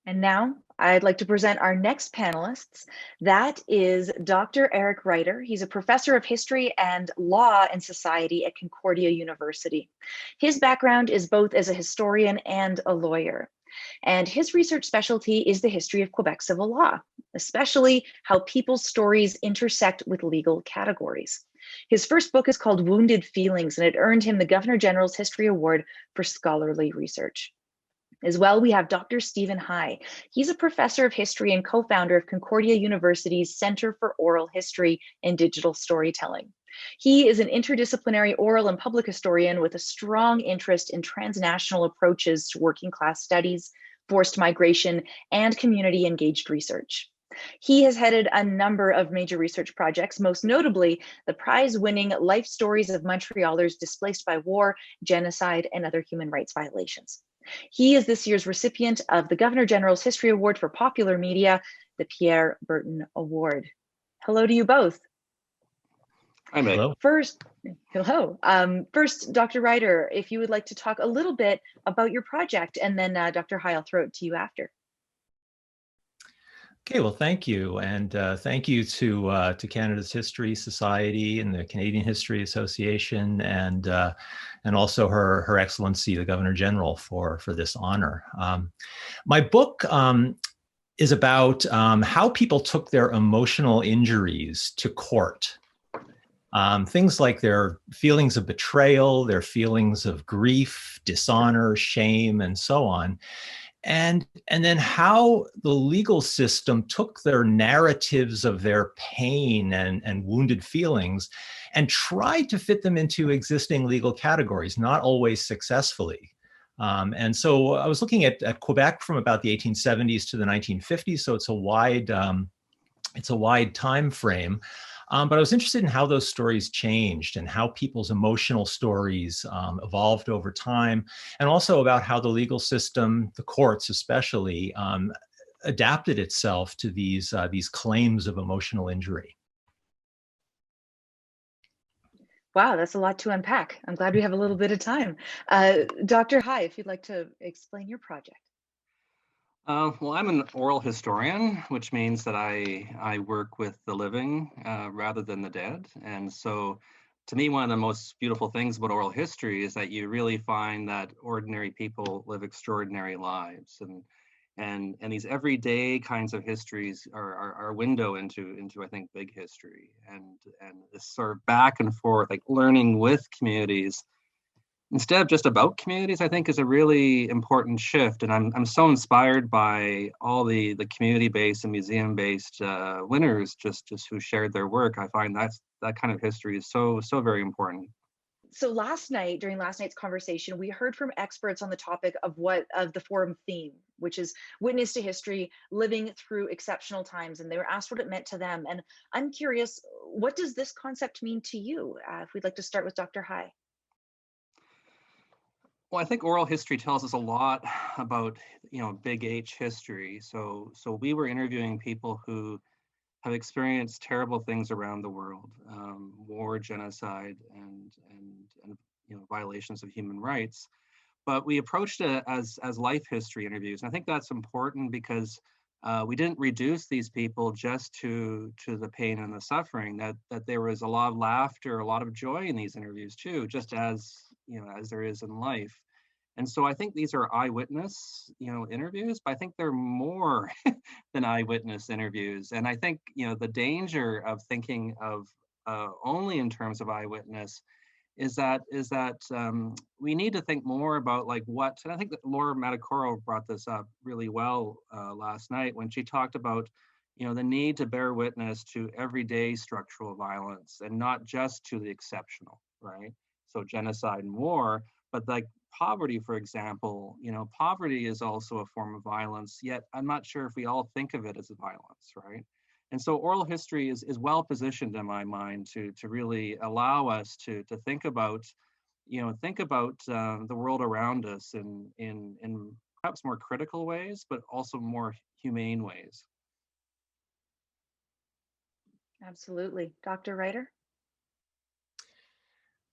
And now I'd like to present our next panelists. That is Dr. Eric Reiter. He's a professor of history and law and society at Concordia University. His background is both as a historian and a lawyer. And his research specialty is the history of Quebec civil law, especially how people's stories intersect with legal categories. His first book is called Wounded Feelings, and it earned him the Governor General's History Award for scholarly research. As well, we have Dr. Stephen High. He's a professor of history and co-founder of Concordia University's Center for Oral History and Digital Storytelling. He is an interdisciplinary oral and public historian with a strong interest in transnational approaches to working class studies, forced migration, and community engaged research. He has headed a number of major research projects, most notably the prize-winning Life Stories of Montrealers Displaced by War, Genocide, and Other Human Rights Violations. He is this year's recipient of the Governor General's History Award for Popular Media, the Pierre Burton Award. Hello to you both. Hi, Meg. Hello. First, Dr. Reiter, if you would like to talk a little bit about your project, and then Dr. High, I'll throw it to you after. Okay, well, thank you. And thank you to Canada's History Society and the Canadian History Association and also Her Excellency, the Governor General for this honor. My book is about how people took their emotional injuries to court. Things like their feelings of betrayal, their feelings of grief, dishonor, shame, and so on. And then how the legal system took their narratives of their pain and wounded feelings and tried to fit them into existing legal categories, not always successfully. And so I was looking at Quebec from about the 1870s to the 1950s, so it's a wide time frame. But I was interested in how those stories changed and how people's emotional stories evolved over time, and also about how the legal system, the courts especially, adapted itself to these claims of emotional injury. Wow, that's a lot to unpack. I'm glad we have a little bit of time. Dr. High, if you'd like to explain your project. Well, I'm an oral historian, which means that I work with the living rather than the dead. And so to me, one of the most beautiful things about oral history is that you really find that ordinary people live extraordinary lives. And these everyday kinds of histories are a window into I think, big history. And this sort of back and forth, like learning with communities, instead of just about communities, I think is a really important shift. And I'm so inspired by all the community-based and museum-based winners just who shared their work. I find that kind of history is so very important. So during last night's conversation, we heard from experts on the topic of the forum theme, which is witness to history, living through exceptional times. And they were asked what it meant to them. And I'm curious, what does this concept mean to you? If we'd like to start with Dr. High. Well, I think oral history tells us a lot about, big H history. So we were interviewing people who have experienced terrible things around the world, war, genocide, and violations of human rights. But we approached it as life history interviews. And I think that's important because we didn't reduce these people just to the pain and the suffering, that there was a lot of laughter, a lot of joy in these interviews too, just as there is in life. And so I think these are eyewitness, interviews, but I think they're more than eyewitness interviews. And I think, the danger of thinking of only in terms of eyewitness is that we need to think more about and I think that Laura Matacoro brought this up really well last night when she talked about, the need to bear witness to everyday structural violence and not just to the exceptional, right? So genocide and war, but poverty, for example, poverty is also a form of violence, yet I'm not sure if we all think of it as a violence, right? And so oral history is well positioned in my mind to really allow us to think about, the world around us in perhaps more critical ways, but also more humane ways. Absolutely. Dr. Reiter?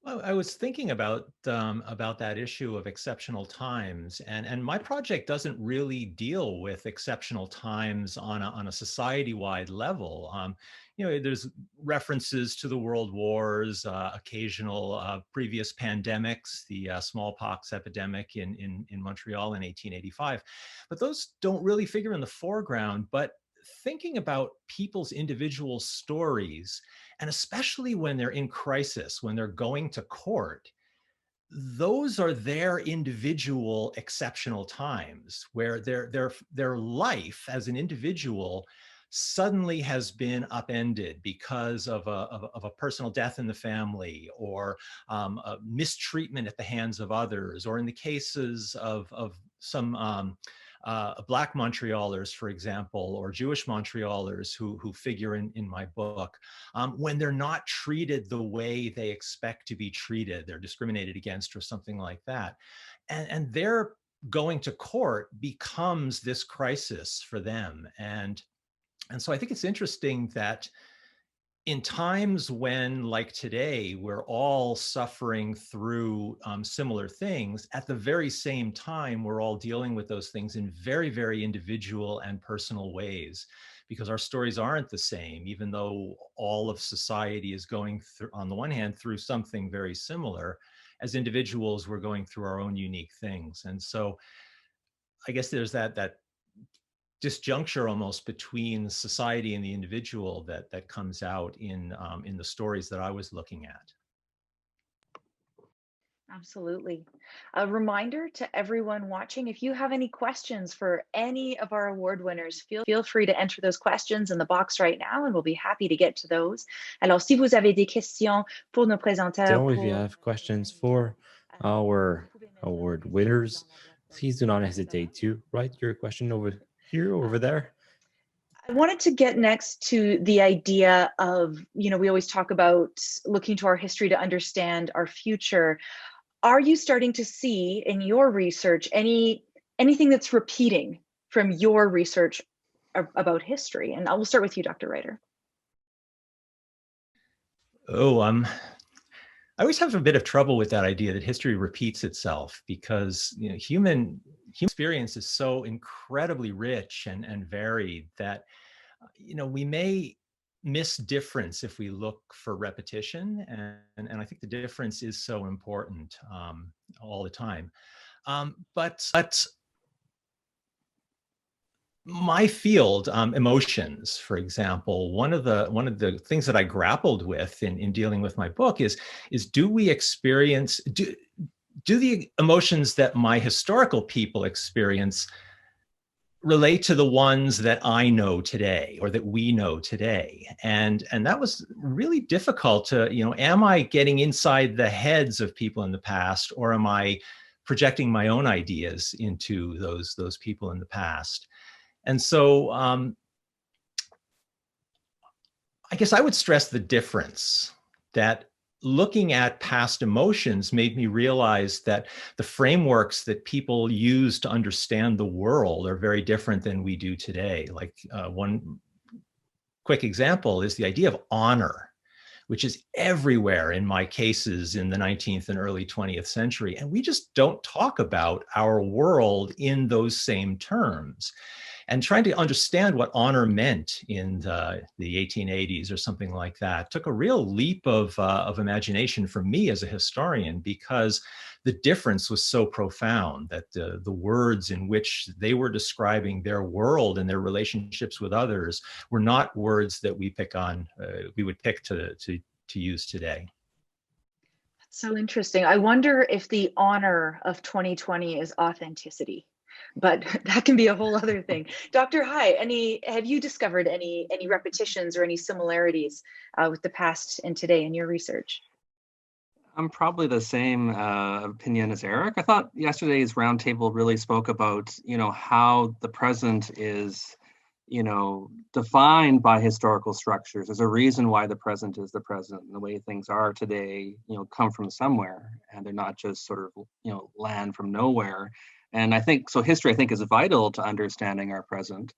Well, I was thinking about that issue of exceptional times, and my project doesn't really deal with exceptional times on a society-wide level. There's references to the world wars, occasional previous pandemics, the smallpox epidemic in Montreal in 1885, but those don't really figure in the foreground. But thinking about people's individual stories, and especially when they're in crisis, when they're going to court, those are their individual exceptional times where their life as an individual suddenly has been upended because of a personal death in the family, or a mistreatment at the hands of others, or in the cases of some Black Montrealers, for example, or Jewish Montrealers who figure in my book, when they're not treated the way they expect to be treated, they're discriminated against or something like that. And their going to court becomes this crisis for them. And so I think it's interesting that in times when, like today, we're all suffering through similar things, at the very same time, we're all dealing with those things in very, very individual and personal ways, because our stories aren't the same, even though all of society is going through, on the one hand, through something very similar. As individuals, we're going through our own unique things. And so I guess there's that disjuncture almost between society and the individual that comes out in the stories that I was looking at. Absolutely. A reminder to everyone watching, if you have any questions for any of our award winners, feel free to enter those questions in the box right now, and we'll be happy to get to those. Alors, si vous avez des questions pour nos présenteurs, So if you have questions for our award winners, please do not hesitate to write your question over here, over there. I wanted to get next to the idea of, we always talk about looking to our history to understand our future. Are you starting to see in your research anything that's repeating from your research about history? And I will start with you, Dr. Reiter. Oh, I always have a bit of trouble with that idea that history repeats itself, because human experience is so incredibly rich and varied that we may miss difference if we look for repetition, and I think the difference is so important all the time. But my field, emotions, for example, one of the things that I grappled with in dealing with my book is do we experience, do the emotions that my historical people experience relate to the ones that I know today, or that we know today? And that was really difficult to, am I getting inside the heads of people in the past, or am I projecting my own ideas into those people in the past? And so I guess I would stress the difference, that looking at past emotions made me realize that the frameworks that people use to understand the world are very different than we do today. Like one quick example is the idea of honor, which is everywhere in my cases in the 19th and early 20th century. And we just don't talk about our world in those same terms. And trying to understand what honor meant in the 1880s or something like that took a real leap of imagination for me as a historian, because the difference was so profound, that the words in which they were describing their world and their relationships with others were not words that we would pick to use today. So interesting. I wonder if the honor of 2020 is authenticity, but that can be a whole other thing. Dr. Hai, have you discovered any repetitions or any similarities with the past and today in your research? I'm probably the same opinion as Eric. I thought yesterday's roundtable really spoke about, how the present is, defined by historical structures. There's a reason why the present is the present, and the way things are today, come from somewhere, and they're not just sort of, land from nowhere. And I think, so history, I think, is vital to understanding our present.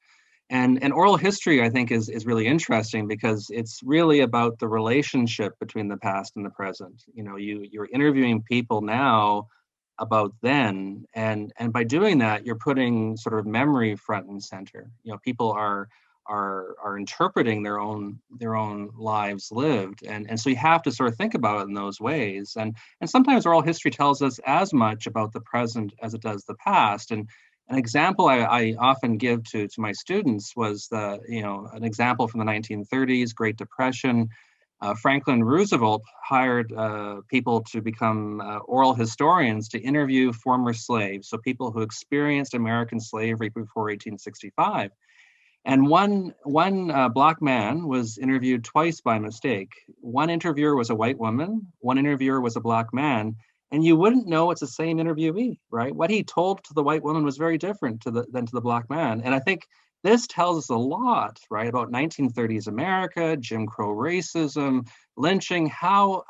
And oral history, I think, is really interesting because it's really about the relationship between the past and the present. You know, you're interviewing people now about then, and by doing that, you're putting sort of memory front and center. You know, people are interpreting their own lives lived, and so you have to sort of think about it in those ways. And sometimes oral history tells us as much about the present as it does the past. And an example I often give to my students was an example from the 1930s, Great Depression. Franklin Roosevelt hired people to become oral historians to interview former slaves, so people who experienced American slavery before 1865. And one Black man was interviewed twice by mistake. One interviewer was a white woman, one interviewer was a Black man, and you wouldn't know it's the same interviewee, right? What he told to the white woman was very different than to the Black man. And I think this tells us a lot, right, about 1930s America, Jim Crow racism, lynching, how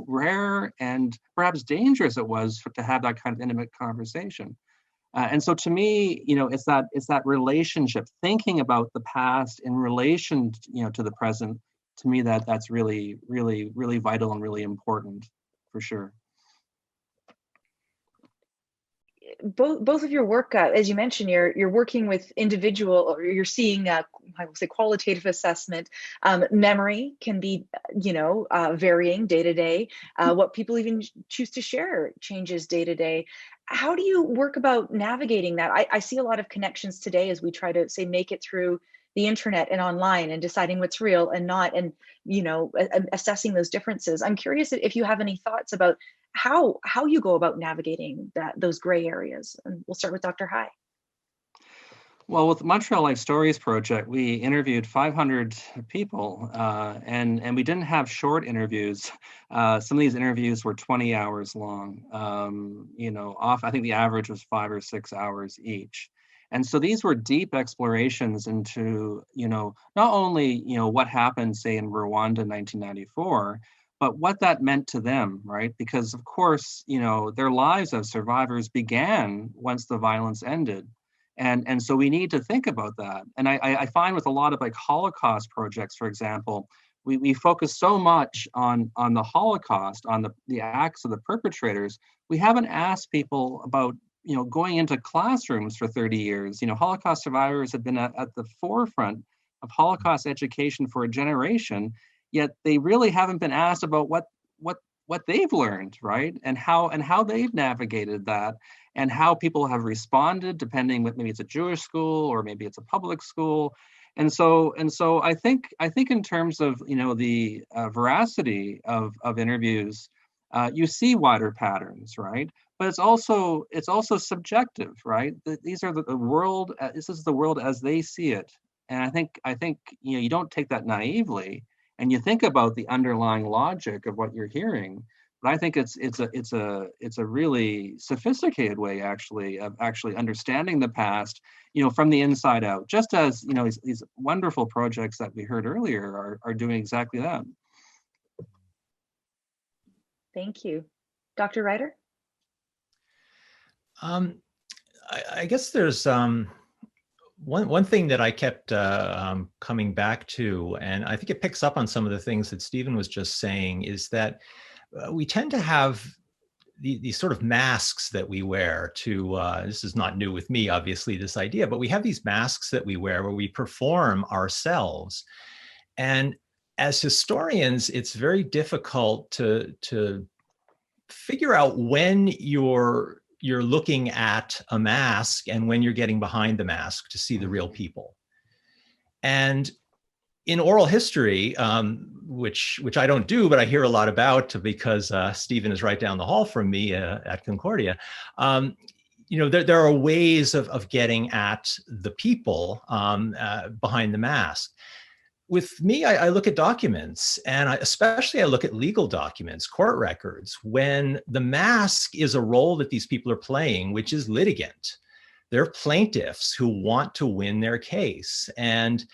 rare and perhaps dangerous it was to have that kind of intimate conversation. And so to me, you know, it's that relationship, thinking about the past in relation, to the present. To me, that's really, really, really vital and really important, for sure. Both of your work, as you mentioned, you're working with individual, or you're seeing, I would say, qualitative assessment. Memory can be, varying day to day. What people even choose to share changes day to day. How do you work about navigating that? I see a lot of connections today as we try to, say, make it through the internet and online and deciding what's real and not, and assessing those differences. I'm curious if you have any thoughts about how you go about navigating those gray areas. And we'll start with Dr. Hai. Well, with the Montreal Life Stories Project, we interviewed 500 people, and we didn't have short interviews. Some of these interviews were 20 hours long. I think the average was 5 or 6 hours each. And so these were deep explorations into, not only, what happened, say, in Rwanda in 1994, but what that meant to them, right? Because of course, their lives as survivors began once the violence ended. And so we need to think about that. And I find with a lot of like Holocaust projects, for example, we focus so much on the Holocaust, on the acts of the perpetrators. We haven't asked people about, going into classrooms for 30 years. Holocaust survivors have been at the forefront of Holocaust education for a generation, yet they really haven't been asked about what they've learned, right? And how they've navigated that, and how people have responded, depending, maybe it's a Jewish school or maybe it's a public school. And so I think in terms of the veracity of interviews, you see wider patterns, right? But it's also subjective, right? These are the world. This is the world as they see it, and I think you don't take that naively, and you think about the underlying logic of what you're hearing. But I think it's a really sophisticated way, actually, of actually understanding the past, from the inside out. Just as these wonderful projects that we heard earlier are doing exactly that. Thank you, Dr. Reiter. I guess there's one thing that I kept coming back to, and I think it picks up on some of the things that Stephen was just saying, is that we tend to have these sort of masks that we wear to, this is not new with me, obviously, this idea, but we have these masks that we wear where we perform ourselves. And as historians, it's very difficult to figure out when you're looking at a mask and when you're getting behind the mask to see the real people. And in oral history, which I don't do, but I hear a lot about because Stephen is right down the hall from me at Concordia, there are ways of getting at the people behind the mask. With me, I look at documents, and especially I look at legal documents, court records, when the mask is a role that these people are playing, which is litigant. They're plaintiffs who want to win their case. And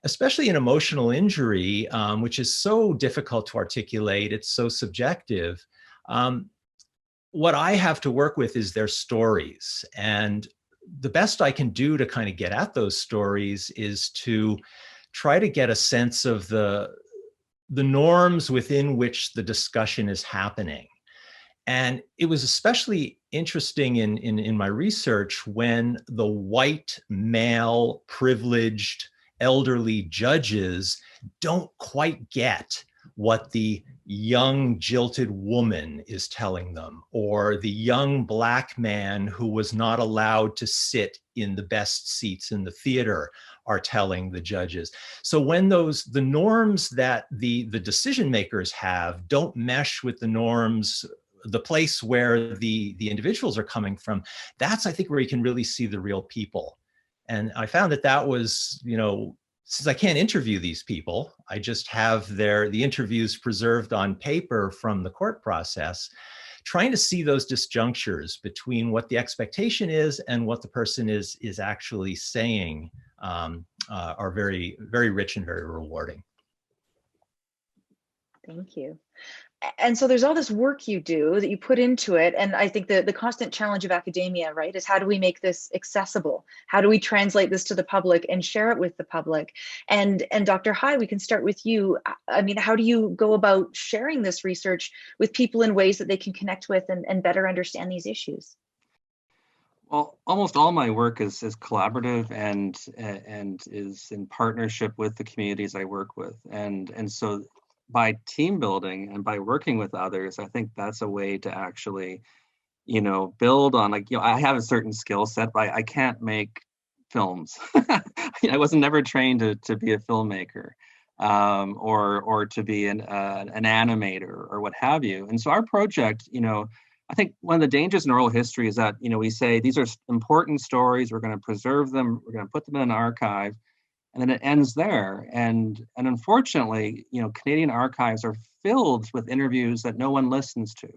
especially in emotional injury, which is so difficult to articulate, it's so subjective. What I have to work with is their stories. And the best I can do to kind of get at those stories is to try to get a sense of the norms within which the discussion is happening. And it was especially interesting in my research when the white, male, privileged, elderly judges don't quite get what the young, jilted woman is telling them, or the young Black man who was not allowed to sit in the best seats in the theater are telling the judges. So when the norms that the decision makers have don't mesh with the norms, the place where the individuals are coming from, that's, I think, where you can really see the real people. And I found that was, since I can't interview these people, I just have the interviews preserved on paper from the court process, trying to see those disjunctures between what the expectation is and what the person is actually saying are very, very rich and very rewarding. Thank you. And so there's all this work you do that you put into it. And I think the constant challenge of academia, right, is how do we make this accessible? How do we translate this to the public and share it with the public? And Dr. Hai, we can start with you. I mean, how do you go about sharing this research with people in ways that they can connect with and better understand these issues? Well, almost all my work is collaborative and is in partnership with the communities I work with. And so by team building and by working with others, I think that's a way to actually, build on, I have a certain skill set, but I can't make films. I wasn't never trained to be a filmmaker or to be an animator or what have you. And so our project, I think one of the dangers in oral history is that, we say these are important stories, we're going to preserve them, we're going to put them in an archive, and then it ends there. And unfortunately, Canadian archives are filled with interviews that no one listens to.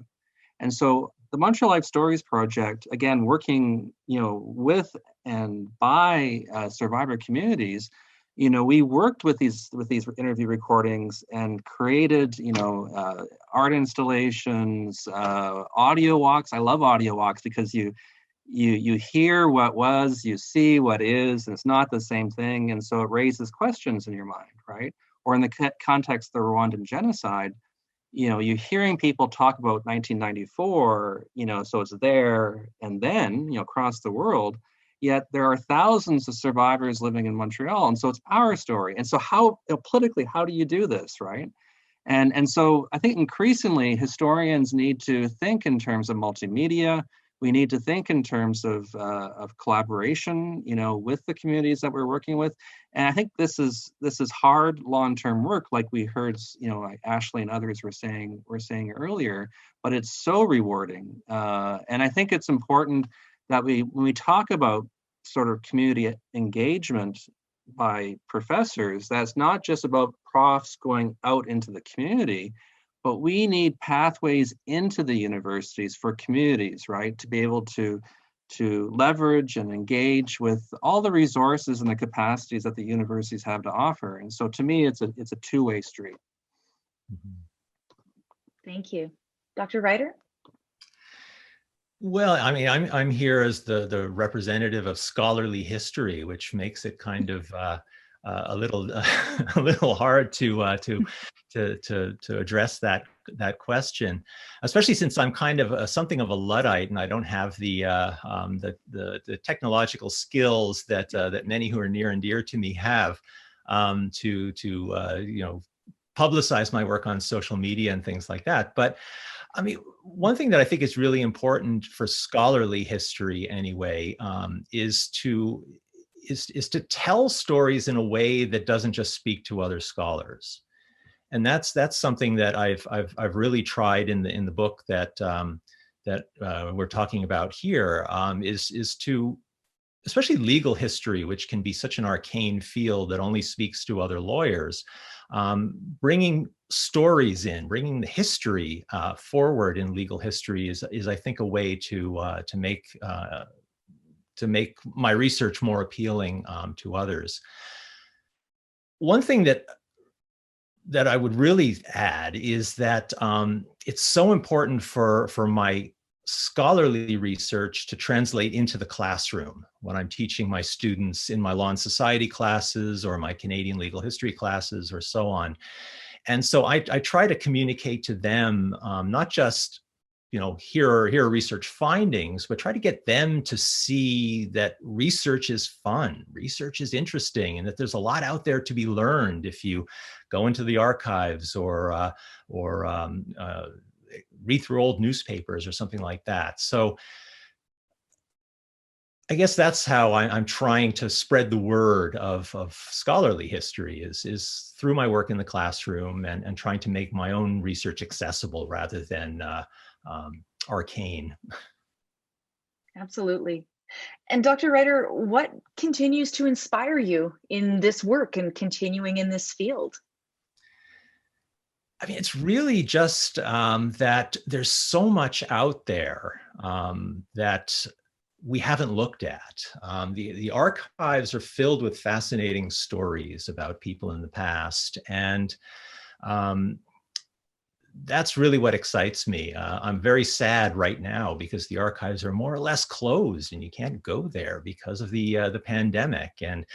And so the Montreal Life Stories Project, again, working, with and by survivor communities, we worked with these interview recordings and created, art installations, audio walks. I love audio walks because you hear what was, you see what is, and it's not the same thing. And so it raises questions in your mind, right? Or in the context of the Rwandan genocide, you're hearing people talk about 1994, so it's there and then, across the world, yet there are thousands of survivors living in Montreal. And so it's our story. And so how, politically, how do you do this, right? And so I think increasingly historians need to think in terms of multimedia. We need to think in terms of collaboration, with the communities that we're working with. And I think this is hard long-term work, like we heard, like Ashley and others were saying earlier. But it's so rewarding, and I think it's important that when we talk about sort of community engagement by professors, that's not just about profs going out into the community. But we need pathways into the universities for communities, right, to be able to leverage and engage with all the resources and the capacities that the universities have to offer. And so, to me, it's a two-way street. Thank you, Dr. Reiter. Well, I mean, I'm here as the representative of scholarly history, which makes it kind of a little hard to address that question, especially since I'm kind of something of a Luddite and I don't have the technological skills that many who are near and dear to me have to publicize my work on social media and things like that. But I mean, one thing that I think is really important for scholarly history anyway is to tell stories in a way that doesn't just speak to other scholars. And that's something that I've really tried in the book that we're talking about here, is to, especially legal history, which can be such an arcane field that only speaks to other lawyers, bringing stories in, bringing the history forward in legal history is I think a way to make my research more appealing to others. One thing that I would really add is that it's so important for my scholarly research to translate into the classroom when I'm teaching my students in my law and society classes or my Canadian legal history classes or so on. And so I try to communicate to them, not just, here are research findings, but try to get them to see that research is fun, research is interesting, and that there's a lot out there to be learned if you go into the archives or read through old newspapers or something like that. So I guess that's how I'm trying to spread the word of scholarly history is through my work in the classroom and trying to make my own research accessible rather than arcane. Absolutely. And Dr. Reiter, what continues to inspire you in this work and continuing in this field? I mean, it's really just that there's so much out there that we haven't looked at. The archives are filled with fascinating stories about people in the past, and that's really what excites me. I'm very sad right now because the archives are more or less closed, and you can't go there because of the pandemic. And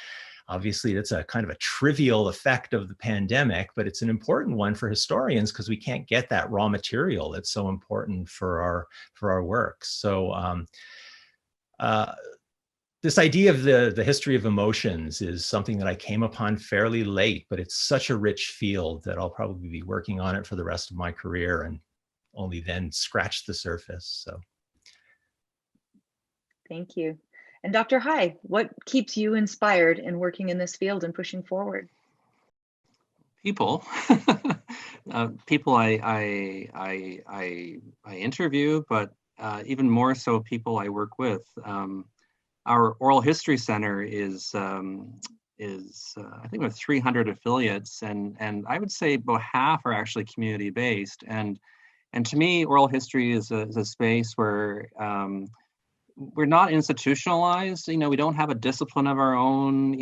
obviously, that's a kind of a trivial effect of the pandemic, but it's an important one for historians because we can't get that raw material that's so important for our work. So this idea of the history of emotions is something that I came upon fairly late, but it's such a rich field that I'll probably be working on it for the rest of my career and only then scratch the surface. So. Thank you. And Dr. Hai, what keeps you inspired in working in this field and pushing forward? People, people I interview, but even more so people I work with. Our Oral History Center is I think we have 300 affiliates, and I would say about half are actually community based. And to me, oral history is a space where we're not institutionalized. We don't have a discipline of our own.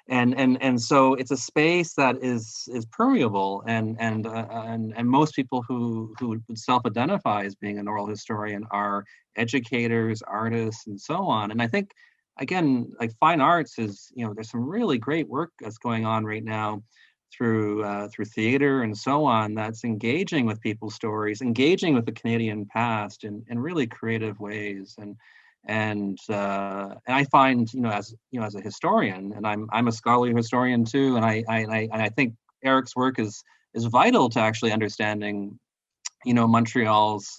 And so it's a space that is permeable, and most people who would self-identify as being an oral historian are educators, artists, and so on. And I think, again, like fine arts is, there's some really great work that's going on right now through theater and so on that's engaging with people's stories, engaging with the Canadian past in really creative ways. And I find, as a historian, and I'm a scholarly historian too, and I think Eric's work is vital to actually understanding, Montreal's,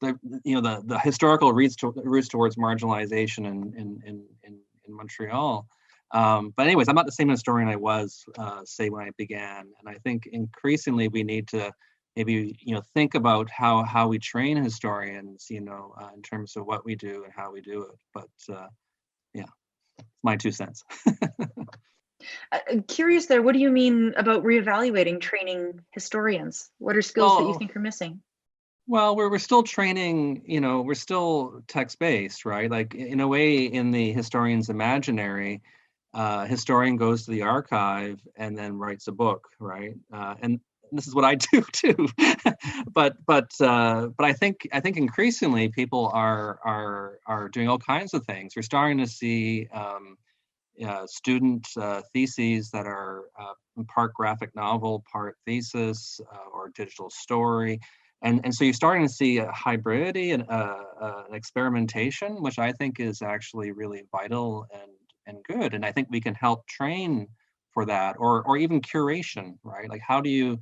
the historical roots towards marginalization in Montreal. But anyways, I'm not the same historian I was, say, when I began. And I think increasingly we need to maybe, think about how we train historians, in terms of what we do and how we do it. But yeah, my 2 cents. Curious there, what do you mean about reevaluating training historians? What are skills that you think are missing? Well, we're still training, we're still text-based, right? Like in a way, in the historian's imaginary, historian goes to the archive and then writes a book, right? And this is what I do too. but I think increasingly people are doing all kinds of things. We're starting to see student theses that are part graphic novel, part thesis, or digital story. And so you're starting to see a hybridity and an experimentation, which I think is actually really vital and good. And I think we can help train for that, or even curation, right? Like how do you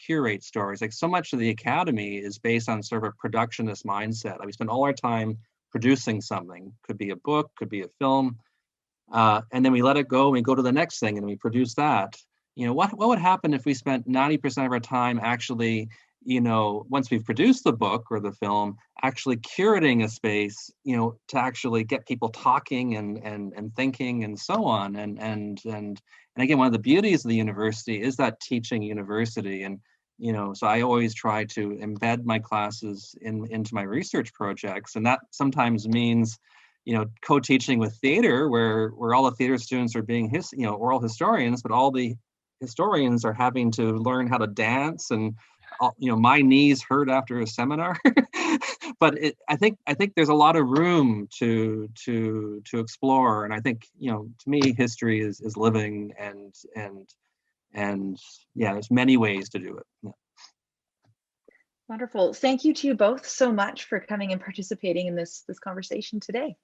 curate stories? Like so much of the academy is based on sort of a productionist mindset. Like we spend all our time producing something, could be a book, could be a film, and then we let it go and we go to the next thing and we produce that. What would happen if we spent 90% of our time actually, once we've produced the book or the film, actually curating a space, to actually get people talking and thinking and so on. And again, one of the beauties of the university is that teaching university. And, so I always try to embed my classes into my research projects. And that sometimes means, co-teaching with theater where all the theater students are being oral historians, but all the historians are having to learn how to dance and my knees hurt after a seminar. But I think there's a lot of room to explore, and I think, to me, history is living, and yeah, there's many ways to do it. Yeah. Wonderful. Thank you to you both so much for coming and participating in this conversation today.